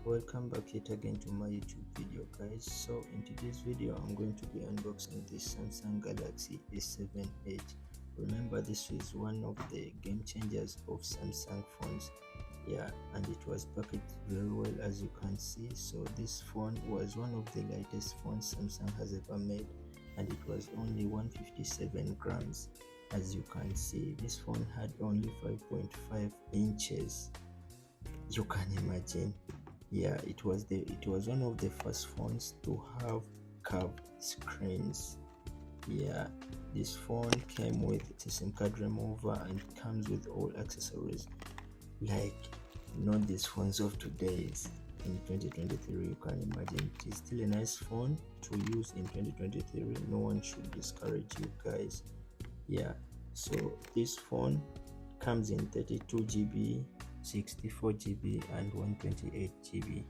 Welcome back yet again to my YouTube video, guys. So in today's video I'm going to be unboxing this Samsung Galaxy S7 Edge. Remember, this is one of the game changers of Samsung phones, and it was packaged very well, as you can see. So this phone was one of the lightest phones Samsung has ever made, and it was only 157 grams. As you can see, this phone had only 5.5 inches. You can imagine. It was one of the first phones to have curved screens. This phone came with a SIM card remover and comes with all accessories, like not these phones of today's. In 2023, you can imagine, it is still a nice phone to use in 2023. No one should discourage you guys. So this phone comes in 32 GB, 64 GB and 128 GB.